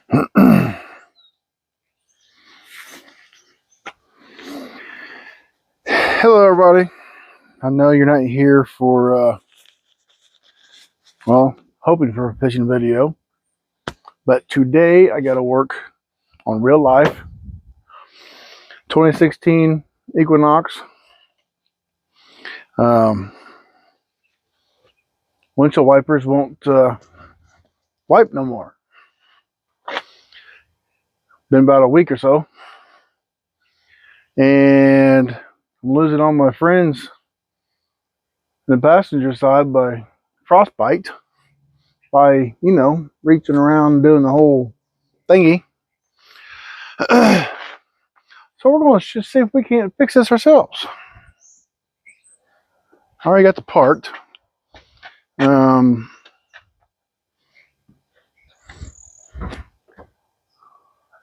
Hello, everybody. I know you're not here for, well, hoping for a fishing video, but today I got to work on real life 2016 Equinox. Windshield wipers won't wipe no more. Been about a week or so, and I'm losing all my friends in the passenger side by frostbite, by, reaching around and doing the whole thingy. So we're going to just see if we can't fix this ourselves. I already got the part.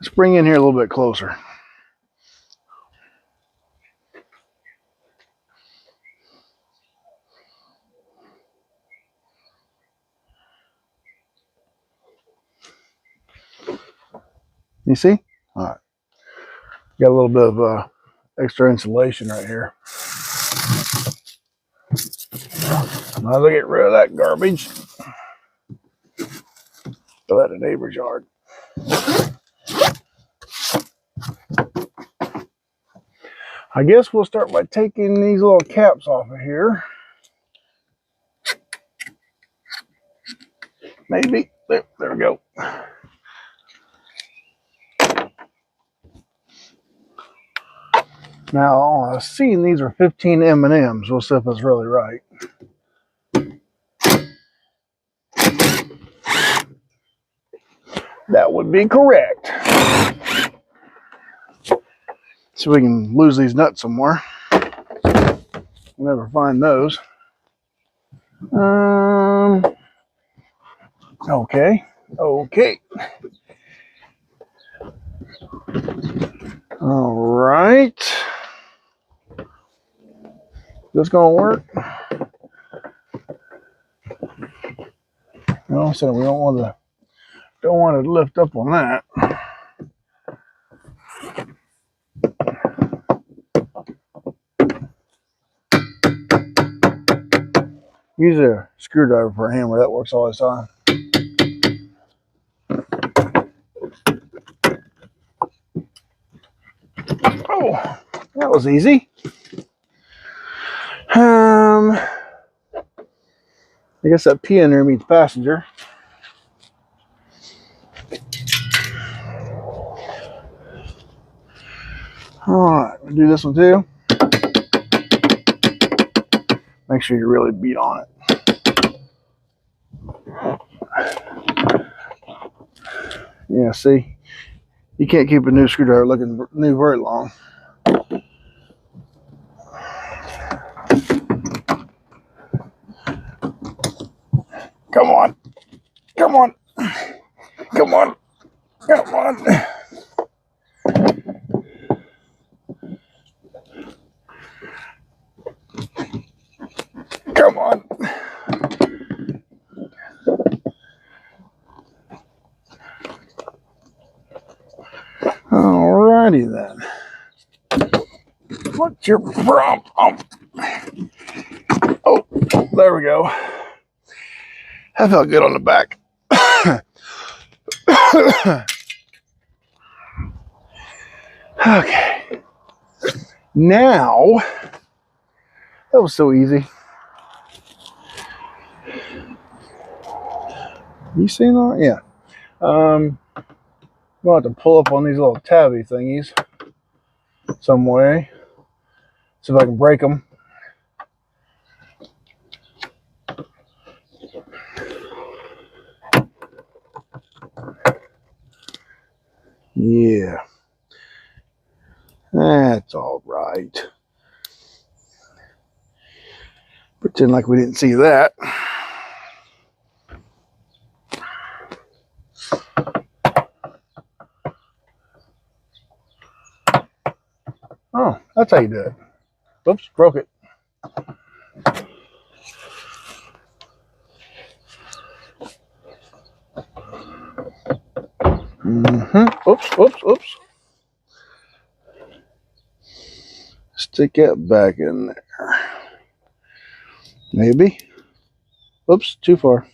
Let's bring in here a little bit closer. You see? All right. Got a little bit of extra insulation right here. Now to get rid of that garbage. Throw that in the neighbor's yard. I guess we'll start by taking these little caps off of here. Maybe. There we go. Now, I've seen these are 15 M&Ms. We'll see if it's really right. That would be correct. See if we can lose these nuts somewhere. We'll never find those. Okay. All right. This gonna work? No, so we don't want to lift up on that. Use a screwdriver for a hammer. That works all the time. Oh, that was easy. I guess that P in there means passenger. All right, we'll do this one too. Make sure you really beat on it. Yeah, see, you can't keep a new screwdriver looking new very long. Come on. Come on. Come on. Come on. Come on. Alrighty then. What's your problem? Oh, there we go. That felt good on the back. Okay. Now, that was so easy. You seen that? Yeah. We'll have to pull up on these little tabby thingies some way. See if I can break them. Yeah. That's all right. Pretend like we didn't see that. Oh, that's how you do it. Oops, broke it. Oops, oops, oops. Stick it back in there. Maybe. Oops, too far.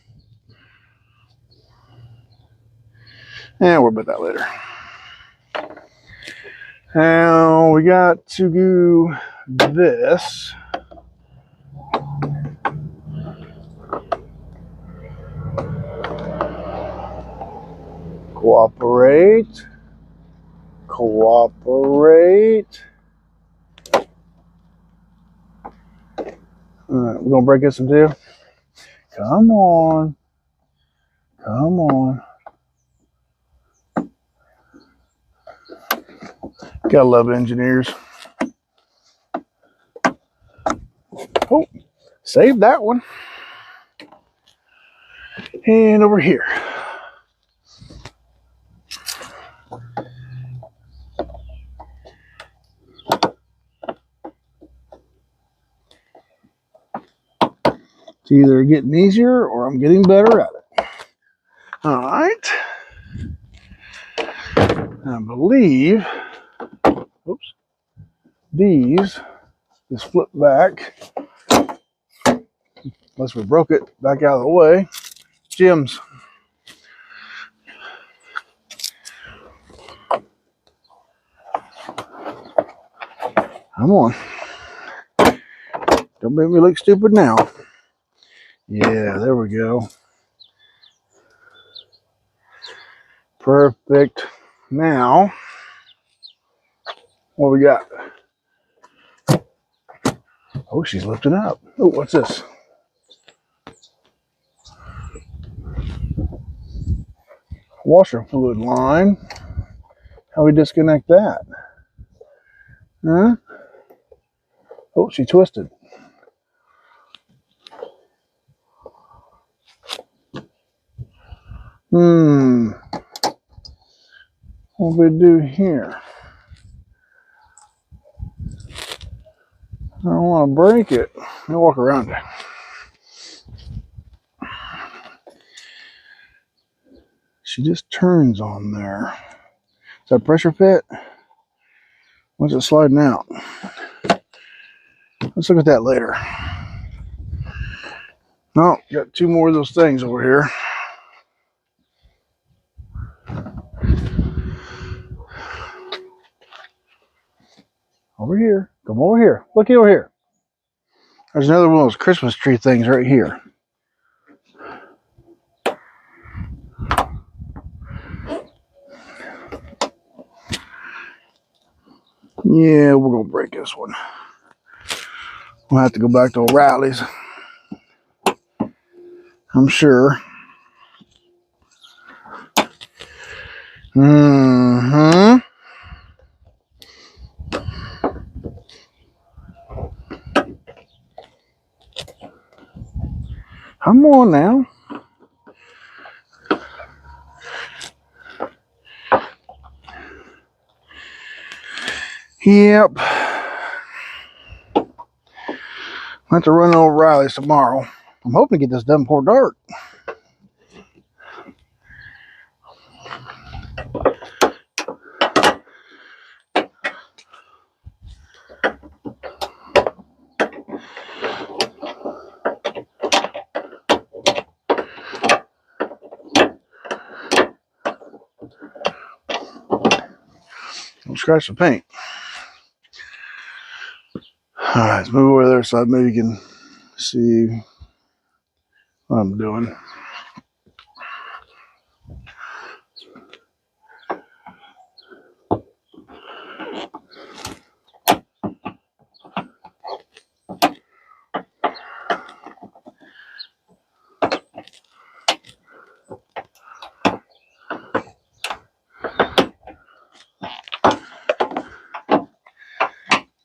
And we'll bet that later. Now we got to do this. Cooperate. Cooperate. Alright, we're gonna break this in two. Come on. Come on. Gotta love engineers. Oh, save that one. And over here. It's either getting easier or I'm getting better at it. All right. I believe, oops, these just flip back. Unless we broke it back out of the way. Gems. Come on. Don't make me look stupid now. Yeah, there we go. Perfect. Now, what we got? Oh, she's lifting up. Oh, what's this? Washer fluid line. How we disconnect that? Huh? Oh, she twisted. What do we do here? I don't want to break it. I'll walk around it. She just turns on there. Is that pressure fit? When's it sliding out? Let's look at that later. Oh, got two more of those things over here. Over here. Come over here. Look over here. There's another one of those Christmas tree things right here. Yeah, we're going to break this one. We'll have to go back to O'Reilly's. I'm sure. Mm-hmm. Come on now. Yep. I'll have to run to O'Reilly's tomorrow. I'm hoping to get this done before dark. Don't scratch the paint. All right, let's move over there so maybe you can see what I'm doing.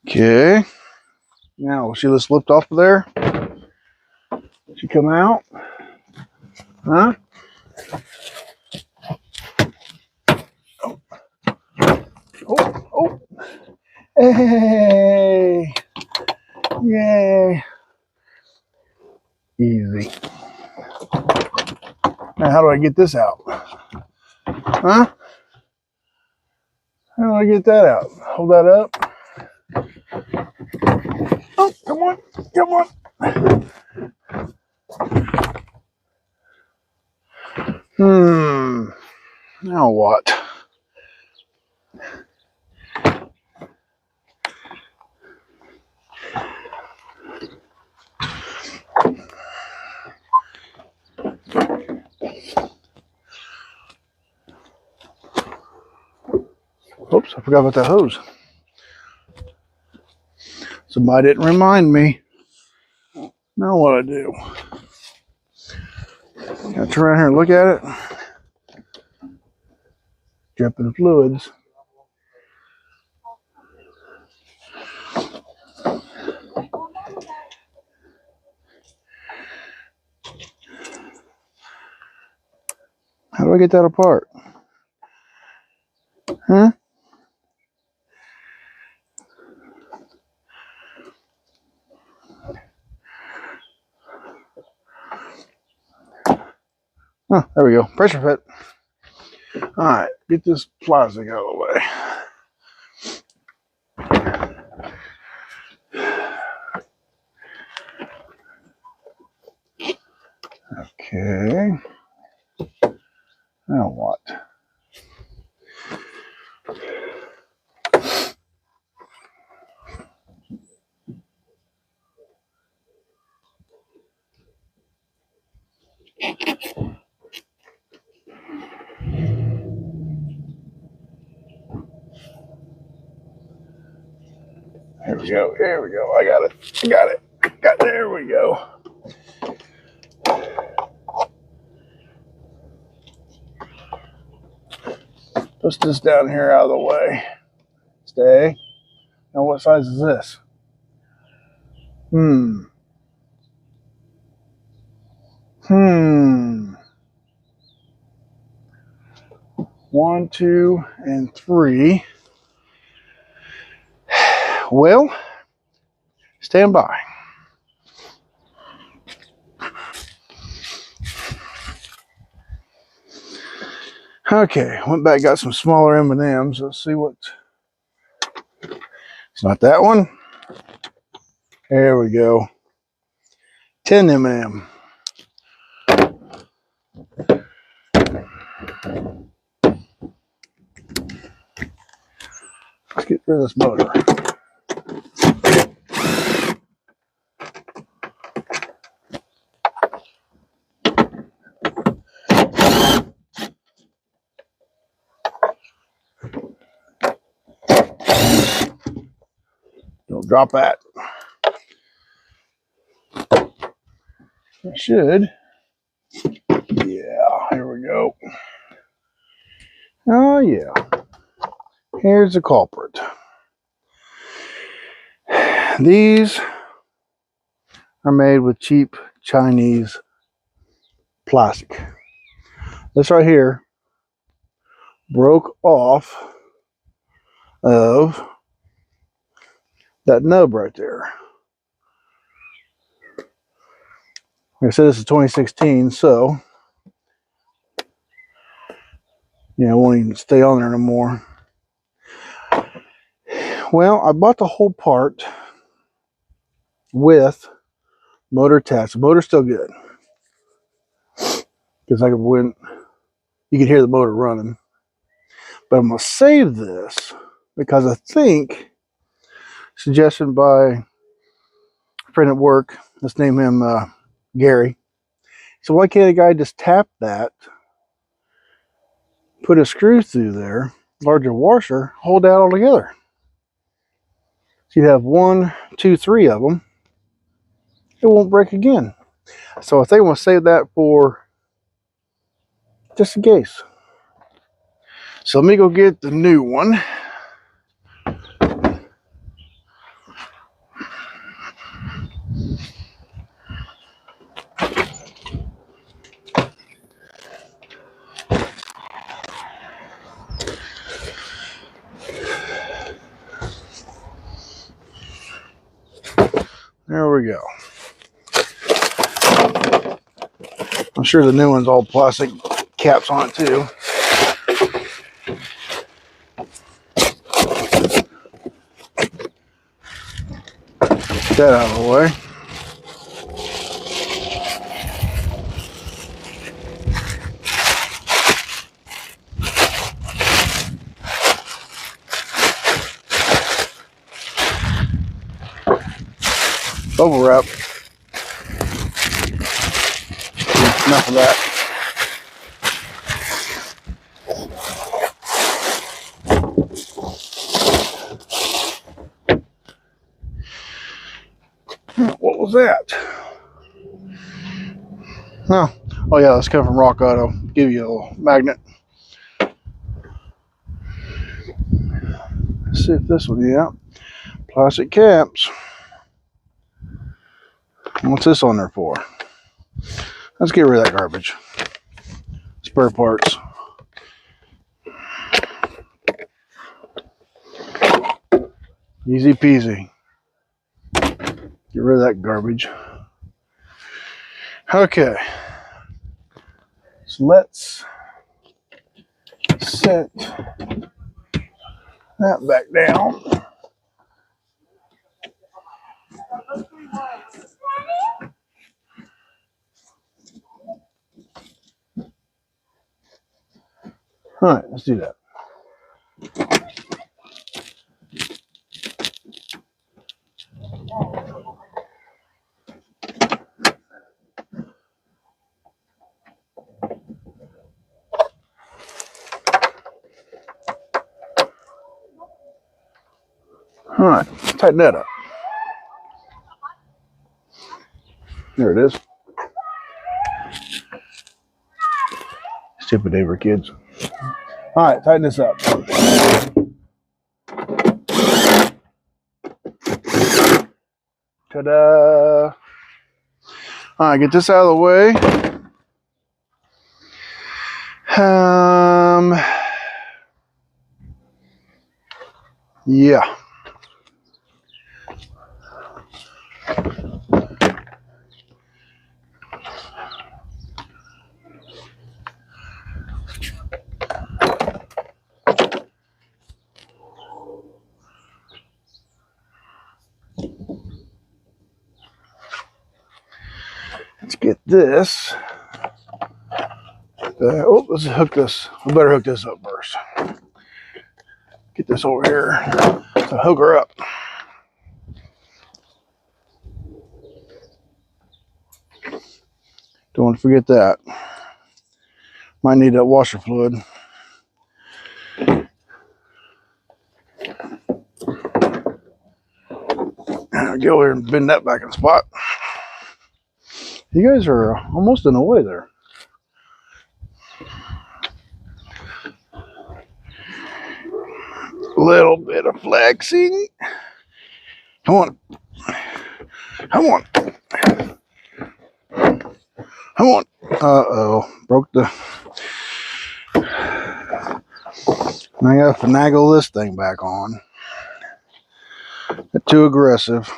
Okay. Now, will she just lift off of there? She come out? Huh? Oh. Oh, oh. Hey. Yay. Easy. Now, how do I get this out? Huh? How do I get that out? Hold that up. Oh, come on, come on. Now what? Oops, I forgot about that hose. Somebody didn't remind me. Now what I do? Gotta turn around here and look at it. Dripping fluids. How do I get that apart? Huh? Oh, there we go. Pressure fit. All right, get this plastic out of the way. Okay. Now what? There we go. There we go. I got it. I got it. There we go. Push this down here out of the way. Stay. Now what size is this? 1, 2, and 3. Well, stand by. Okay, went back, got some smaller M&Ms. Let's see what. It's not that one. There we go. 10 M&M. Let's get rid of this motor. Don't drop that. It should. Yeah, here we go. Oh, yeah. Here's the culprit. These are made with cheap Chinese plastic. This right here broke off of that nub right there. Like I said, this is 2016, so yeah, it won't even stay on there no more. Well, I bought the whole part with motor attached. The motor's still good because you could hear the motor running. But I'm gonna save this because I think, suggestion by a friend at work, let's name him Gary. So why can't a guy just tap that, put a screw through there, larger washer, hold that all together? So you have 1, 2, 3 of them. It won't break again. So I think I'm gonna save that for just in case. So let me go get the new one. There we go. I'm sure the new one's all plastic caps on it too. Get that out of the way. Bubble wrap. Enough of that. What was that? Oh yeah, that's coming from Rock Auto. Give you a little magnet. Let's see if this one, yeah. Plastic caps. What's this on there for? Let's get rid of that garbage. Spare parts. Easy peasy. Get rid of that garbage. Okay. So let's set that back down. All right, let's do that. All right, tighten that up. There it is. Stupid neighbor kids. All right, tighten this up. Ta-da! All right, get this out of the way. Yeah. Let's get this. Let's hook this. We better hook this up first. Get this over here. So hook her up. Don't want to forget that. Might need that washer fluid. Get over here and bend that back in the spot. You guys are almost in the way there. A little bit of flexing. Come on. Come on. Come on. Uh-oh. Broke the... I gotta finagle this thing back on. Not too aggressive.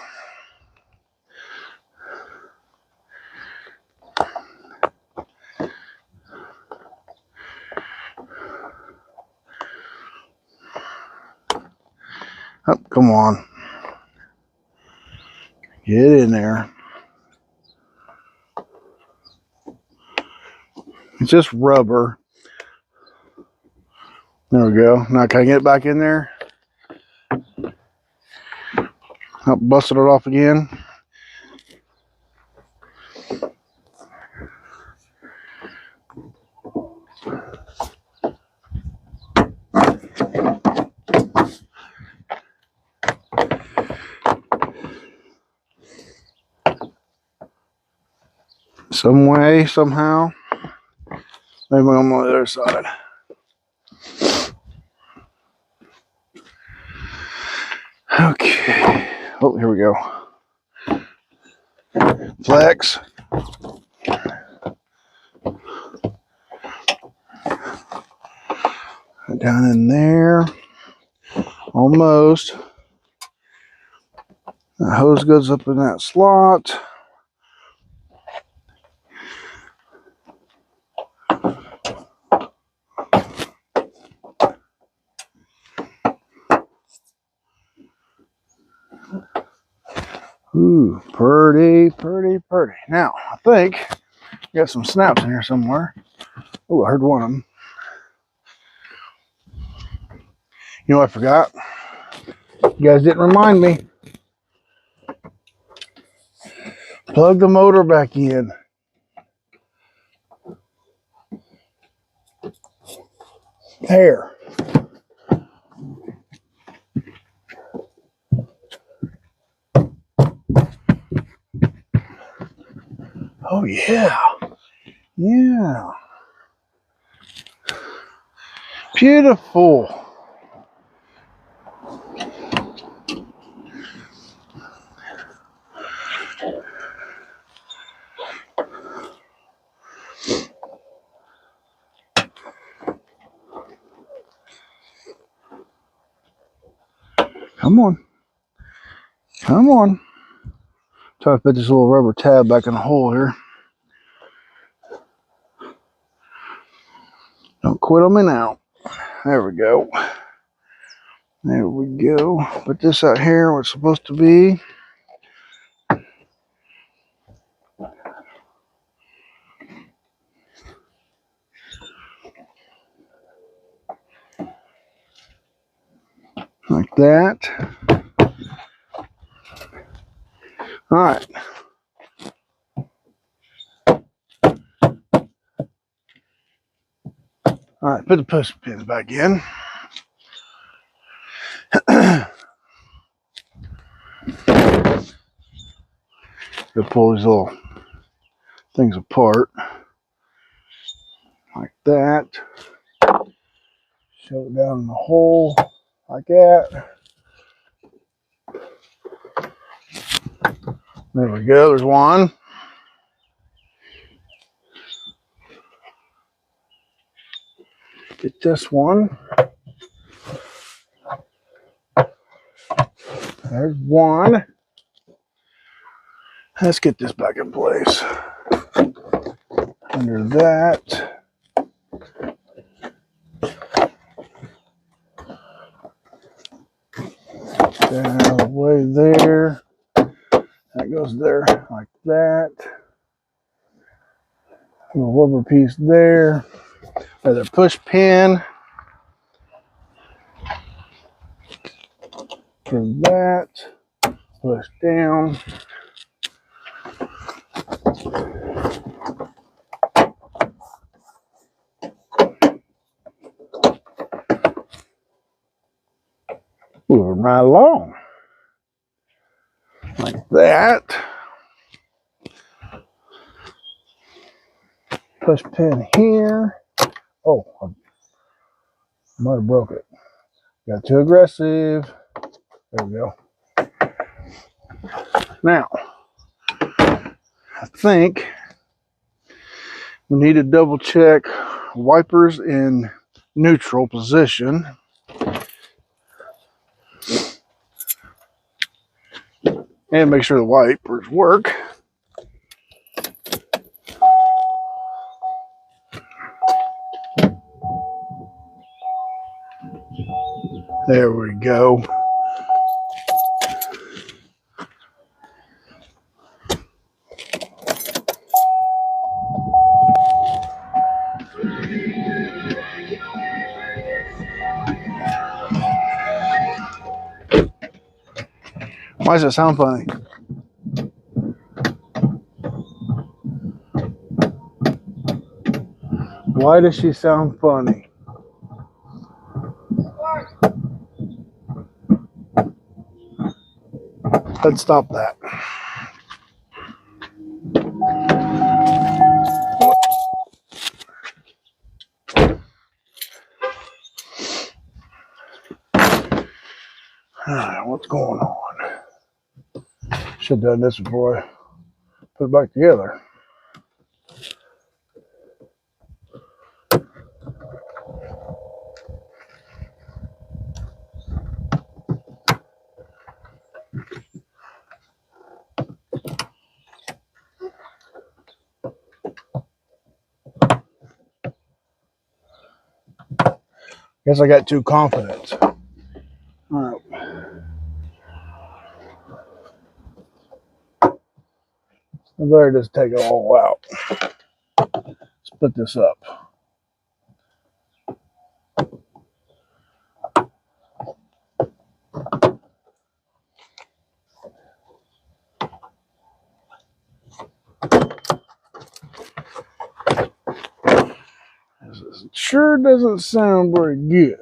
Oh, come on. Get in there. It's just rubber. There we go. Now can I get it back in there? Oh, busted it off again. Some way, somehow. Maybe on the other side. Okay. Oh, here we go. Flex. Down in there. Almost. The hose goes up in that slot. Ooh, pretty, pretty, pretty. Now, I think I got some snaps in here somewhere. Oh, I heard one of them. You know what I forgot? You guys didn't remind me. Plug the motor back in. There. Oh, yeah. Yeah. Beautiful. Come on. Come on. Try to put this little rubber tab back in the hole here. Don't quit on me now. There we go. There we go. Put this out here where it's supposed to be. Like that. All right. All right, put the push pins back in. Go pull these little things apart. Like that. Shove it down in the hole. Like that. There we go. There's one. Get this one. There's one. Let's get this back in place. Under that. Out of the way there. That goes there like that. A little rubber piece there. Another push pin. For that. Push down. Moving right along. Like that. Push pin here. Oh, I might have broke it. Got too aggressive. There we go. Now, I think we need to double check wipers in neutral position. And make sure the wipers work. There we go. Why does it sound funny? Why does she sound funny? Let's stop that. Alright, what's going on? Should have done this before I put it back together. Guess I got too confident. All right. I better just take it all out. Let's put this up. This sure doesn't sound very good.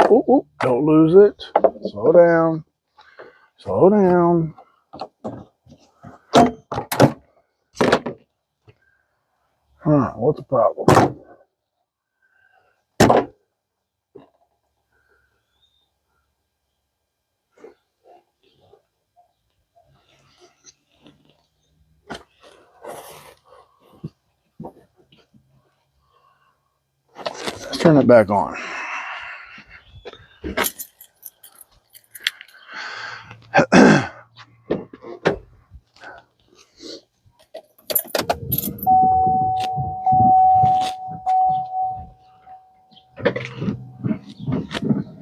Oh, don't lose it. Slow down. Slow down. What's the problem? Let's turn it back on.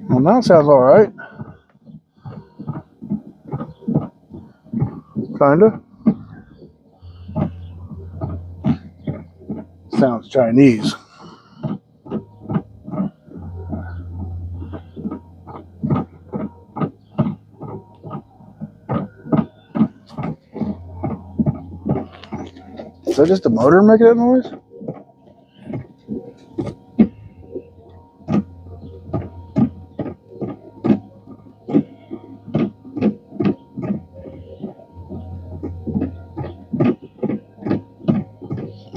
Well, now it sounds all right. Kinda. Sounds Chinese. Is that just the motor making that noise?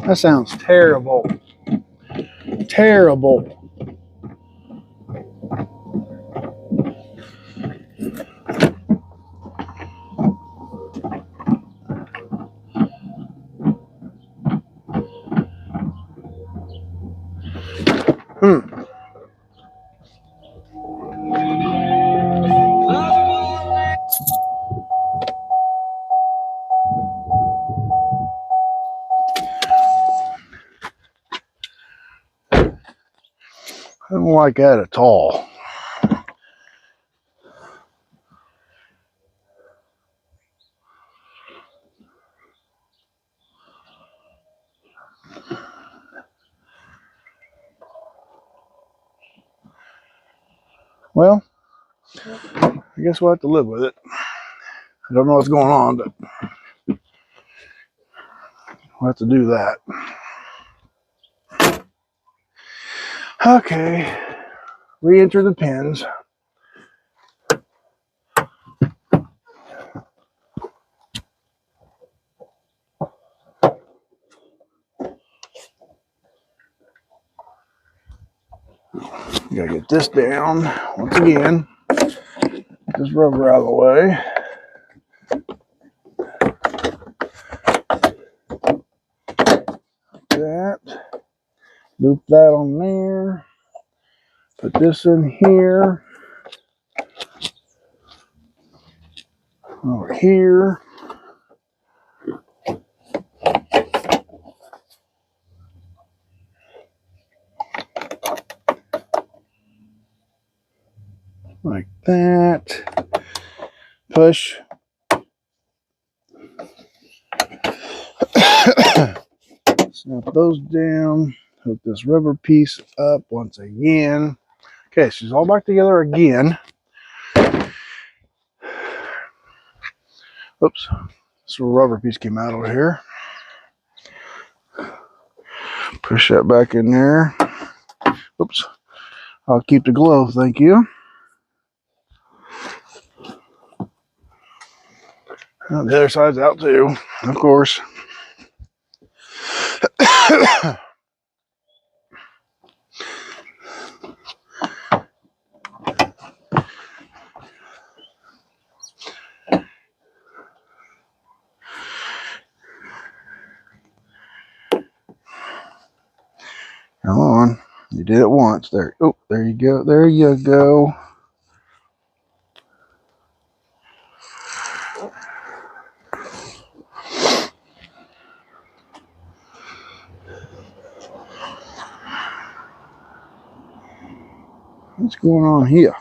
That sounds terrible. Terrible. I don't like that at all. Well, I guess we'll have to live with it. I don't know what's going on, but we'll have to do that. Okay. Re-enter the pins. Gotta get this down once again. This rubber out of the way. That. Loop that on there. Put this in here. Over here. Like that. Push. Snap those down. Hook this rubber piece up once again. Okay, she's all back together again. Oops. This little rubber piece came out over here. Push that back in there. Oops. I'll keep the glove, thank you. The other side's out too, of course. Come on. You did it once. There. Oh, there you go. There you go. What's going on here?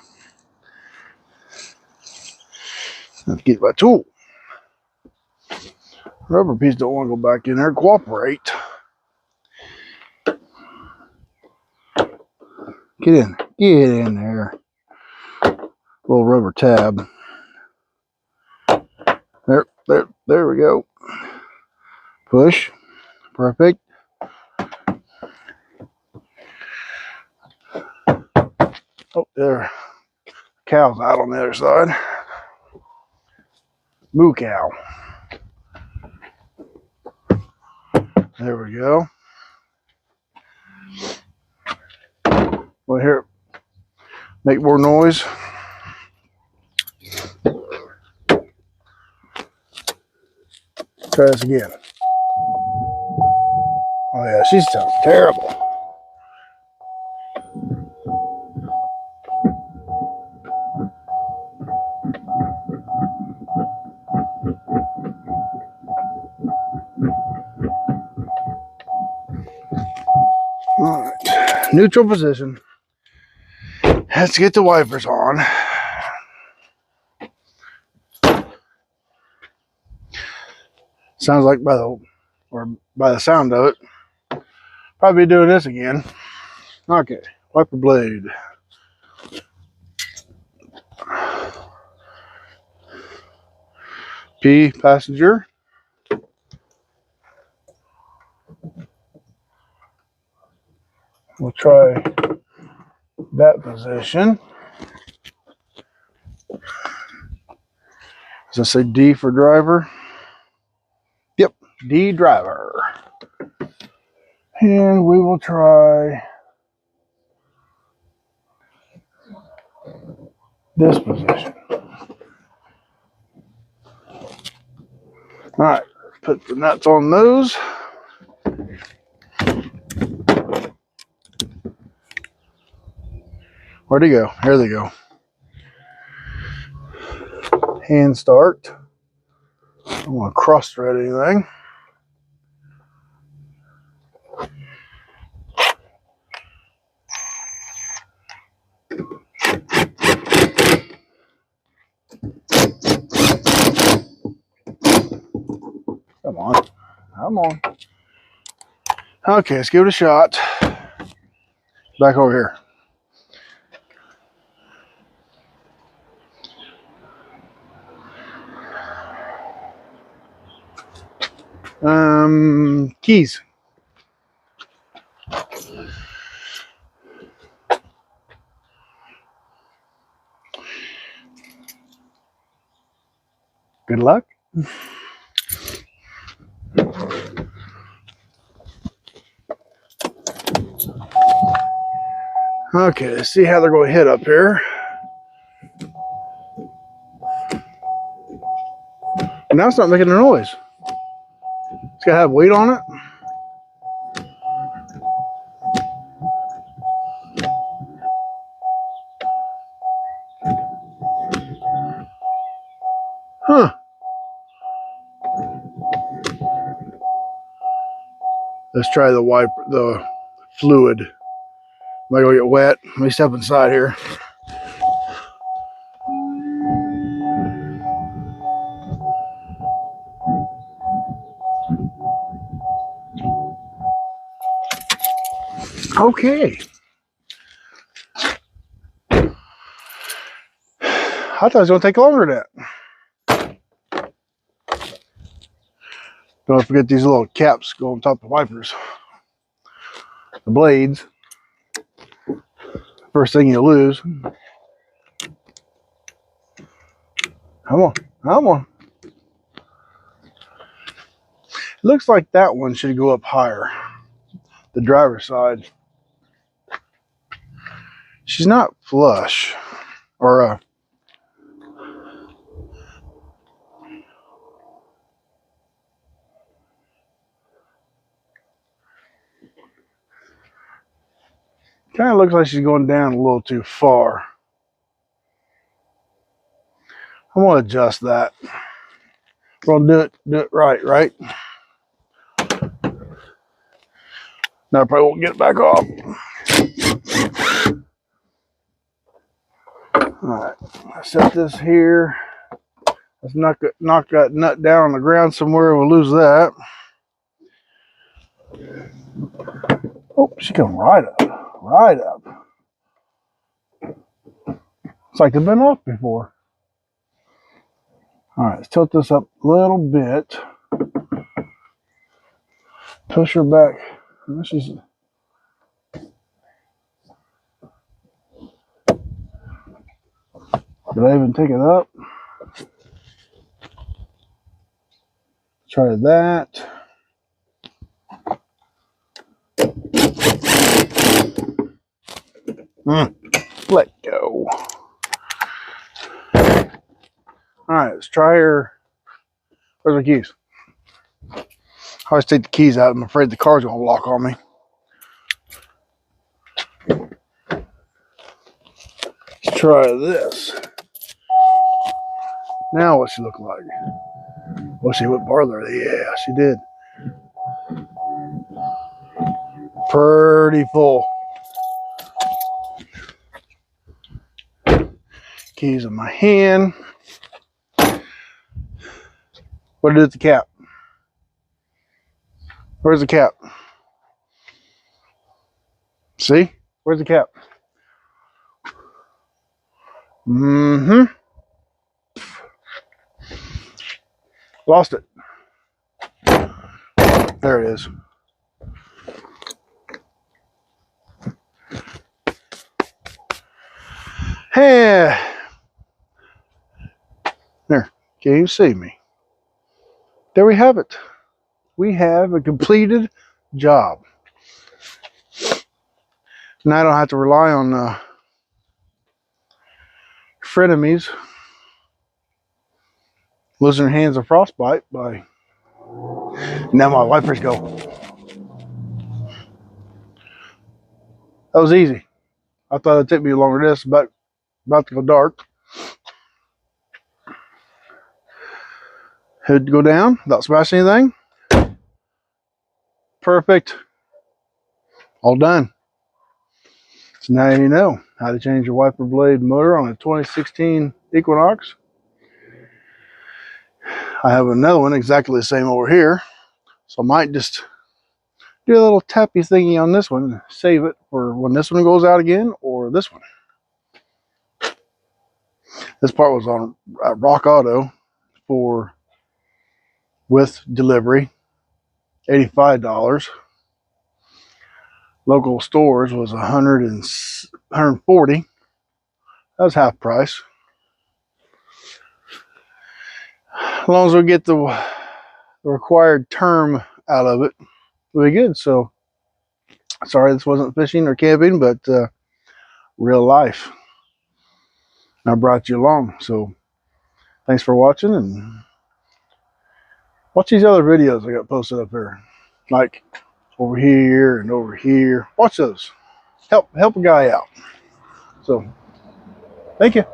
Let's get my tool. Rubber piece don't want to go back in there. Cooperate. Get in. Get in there. Little rubber tab. There we go. Push. Perfect. Oh, there. Cow's out on the other side. Moo cow. There we go. Well, here, make more noise. Try this again. Oh yeah, she's terrible. All right, neutral position. Let's get the wipers on. Sounds like by the sound of it, probably doing this again. Okay, wiper blade. P, passenger. We'll try that position. Does it say D for driver? Yep, D driver. And we will try this position. All right, put the nuts on those. Where'd he go? Here they go. Hand start. I don't want to cross thread anything. Come on. Come on. Okay, let's give it a shot. Back over here. Keys. Good luck. Okay, let's see how they're going to hit up here. Now it's not making a noise. It's got to have weight on it. Huh. Let's try the fluid. Might go get wet. Let me step inside here. Okay. I thought it was going to take longer than that. Don't forget these little caps go on top of the wipers. The blades. First thing you lose. Come on. Come on. Looks like that one should go up higher. The driver's side. She's not flush. Or kind of looks like she's going down a little too far. I'm going to adjust that. We're going to do it right? Now I probably won't get it back off. Alright, I set this here. Let's knock that nut down on the ground somewhere. We'll lose that. Oh, she come right up. Right up. It's like they've been off before. Alright, let's tilt this up a little bit. Push her back. This is. Did I even take it up? Try that. Let go. Alright, let's try her. Where's my keys? I always take the keys out. I'm afraid the car's going to lock on me. Let's try this. Now what's she look like? Well, she went farther. Yeah, she did. Pretty full. Keys in my hand. What is the cap? Where's the cap? See? Where's the cap? Lost it. There it is. Hey. There. Can you see me? There we have it. We have a completed job. Now I don't have to rely on frenemies losing their hands of frostbite by. Now my wipers go. That was easy. I thought it'd take me longer than this. About to go dark. Hood to go down without smashing anything. Perfect. All done. So now you know how to change your wiper blade motor on a 2016 Equinox. I have another one exactly the same over here. So I might just do a little tappy thingy on this one, save it for when this one goes out again, or this one. This part was on Rock Auto with delivery, $85. Local stores was $140. That was half price. As long as we get the required term out of it, we'll be good. So, sorry this wasn't fishing or camping, but real life. I brought you along. So, thanks for watching, and watch these other videos I got posted up here. Like over here and over here. Watch those. Help a guy out. So, thank you.